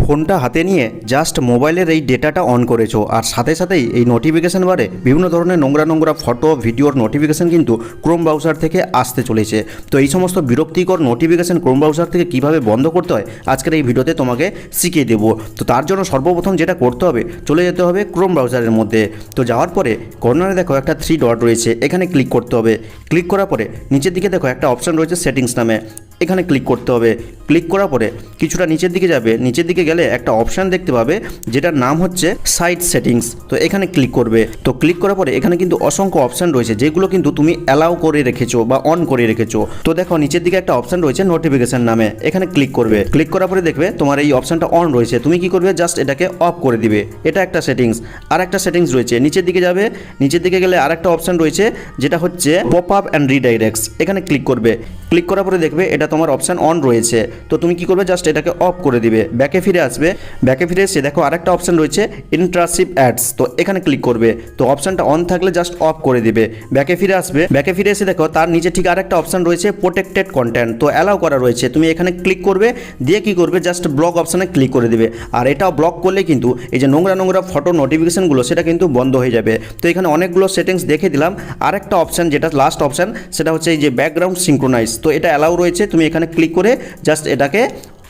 ফোনটা হাতে নিয়ে জাস্ট মোবাইলের এই ডেটাটা অন করেছো আর সাথে সাথেই এই নোটিফিকেশান বারে বিভিন্ন ধরনের নোংরা ফটো ভিডিওর নোটিফিকেশান কিন্তু ক্রোম ব্রাউজার থেকে আসতে চলেছে। তো এই সমস্ত বিরক্তিকর নোটিফিকেশান ক্রোম ব্রাউজার থেকে কিভাবে বন্ধ করতে হয় আজকের এই ভিডিওতে তোমাকে শিখিয়ে দেবো। তো তার জন্য সর্বপ্রথম যেটা করতে হবে, চলে যেতে হবে ক্রোম ব্রাউজারের মধ্যে। তো যাওয়ার পরে কর্নারে দেখো একটা 3 ডট রয়েছে, এখানে ক্লিক করতে হবে। ক্লিক করার পরে নিচের দিকে দেখো একটা অপশান রয়েছে সেটিংস নামে, এখানে ক্লিক করতে হবে। ক্লিক করার পরে কিছুটা নিচের দিকে যাবে, নিচের দিকে গেলে একটা অপশান দেখতে পাবে যেটার নাম হচ্ছে সাইট সেটিংস। তো এখানে ক্লিক করবে। তো ক্লিক করার পরে এখানে কিন্তু অসংখ্য অপশান রয়েছে যেগুলো কিন্তু তুমি অ্যালাউ করে রেখেছো বা অন করে রেখেছো। তো দেখো নিচের দিকে একটা অপশান রয়েছে নোটিফিকেশন নামে, এখানে ক্লিক করবে। ক্লিক করার পরে দেখবে তোমার এই অপশানটা অন রয়েছে, তুমি কি করবে জাস্ট এটাকে অফ করে দিবে। এটা একটা সেটিংস। আর একটা সেটিংস রয়েছে, নিচের দিকে যাবে, নিচের দিকে গেলে আর একটা অপশান রয়েছে যেটা হচ্ছে পপ আপ অ্যান্ড রিডাইরেক্টস, এখানে ক্লিক করবে। ক্লিক করার পরে দেখবে এটা তোমার অপশান অন রয়েছে। তো তুমি কি করবে জাস্ট এটাকে অফ করে দিবে। ব্যাকে ফিরে আসবে, ব্যাকে ফিরে এসে দেখো আরেকটা অপশান রয়েছে ইন্ট্রাসিভ অ্যাডস, তো এখানে ক্লিক করবে। তো অপশানটা অন থাকলে জাস্ট অফ করে দিবে। ব্যাকে ফিরে আসবে, ব্যাকে ফিরে এসে দেখো তার নিচে ঠিক আরেকটা অপশান রয়েছে প্রোটেক্টেড কন্টেন্ট, তো অ্যালাউ করা রয়েছে, তুমি এখানে ক্লিক করবে। দিয়ে কি করবে জাস্ট ব্লক অপশানে ক্লিক করে দিবে। আর এটা ব্লক করলে কিন্তু এই যে নোংরা ফটো নোটিফিকেশনগুলো সেটা কিন্তু বন্ধ হয়ে যাবে। তো এখানে অনেকগুলো সেটিংস দেখে দিলাম। আরেকটা অপশান যেটা লাস্ট অপশান সেটা হচ্ছে এই যে ব্যাকগ্রাউন্ড সিঙ্ক্রোনাইজ, তো এটা অ্যালাউ রয়েছে, তুমি এখানে ক্লিক করে জাস্ট এটাকে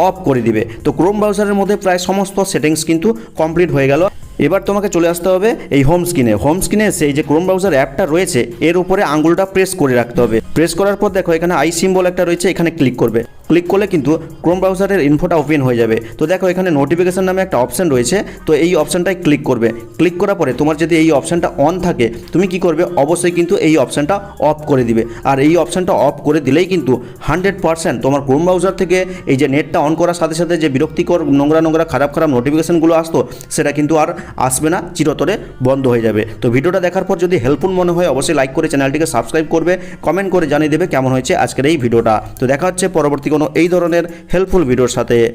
অফ করে দিবে। তো ক্রোম ব্রাউজারের মধ্যে প্রায় সমস্ত সেটিংস কিন্তু কমপ্লিট হয়ে গেল। এবার তোমাকে চলে আসতে হবে এই হোম স্ক্রিনে। হোম স্ক্রিনে এসে এই যে ক্রোম ব্রাউজার অ্যাপটা রয়েছে এর উপরে আঙুলটা প্রেস করে রাখতে হবে। প্রেস করার পর দেখো এখানে আই সিম্বল একটা রয়েছে, এখানে ক্লিক করবে। ক্লিক করলে কিন্তু ক্রোম ব্রাউজারের ইনফোটা ওপেন হয়ে যাবে। তো দেখো এখানে নোটিফিকেশন নামে একটা অপশান রয়েছে, তো এই অপশানটায় ক্লিক করবে। ক্লিক করার পরে তোমার যদি এই অপশানটা অন থাকে তুমি কি করবে অবশ্যই কিন্তু এই অপশানটা অফ করে দিবে। আর এই অপশানটা অফ করে দিলেই কিন্তু 100% তোমার ক্রোম ব্রাউজার থেকে এই যে নেটটা অন করার সাথে সাথে যে বিরক্তিকর নোংরা খারাপ নোটিফিকেশনগুলো আসতো সেটা কিন্তু আর আসবে না, চিরতরে বন্ধ হয়ে যাবে। তো ভিডিওটা দেখার পর যদি হেল্পফুল মনে হয় অবশ্যই লাইক করে চ্যানেলটিকে সাবস্ক্রাইব করবে, কমেন্ট করে জানিয়ে দেবে কেমন হয়েছে আজকের এই ভিডিওটা। তো দেখা হচ্ছে পরবর্তী কোনো এই ধরনের হেল্পফুল ভিডিওর সাথে।